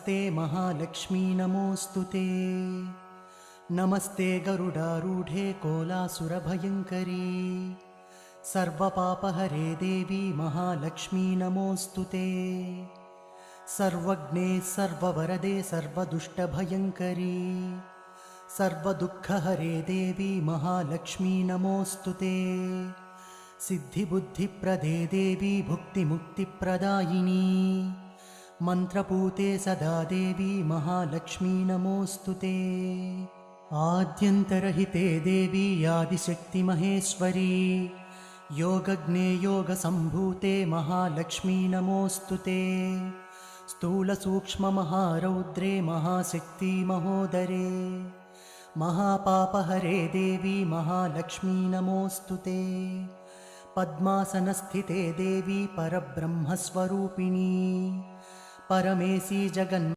नमस्ते महालक्ष्मी नमोऽस्तुते। नमस्ते गरुडारूढे कोलासुरभयङ्करी, सर्वपापहरे देवी महालक्ष्मी नमोऽस्तुते। सर्वज्ञे सर्ववरदे सर्वदुष्टभयङ्करी, सर्वदुःखहरे देवी महालक्ष्मी नमोऽस्तुते। सिद्धिबुद्धिप्रदे देवी भुक्तिमुक्तिप्रदायिनी, मंत्रपूते सदा देवी महालक्ष्मी नमोऽस्तुते। आद्यन्तरहिते देवी आदिशक्ति महेश्वरी, योगज्ञे योगसम्भूते महालक्ष्मी नमोऽस्तुते। स्थूलसूक्ष्ममहारौद्रे महाशक्ति महोदरे, महापापहरे देवी महालक्ष्मी नमोऽस्तुते। पद्मासनस्थिते देवी परब्रह्मस्वरूपिणी, परमेशी जगन्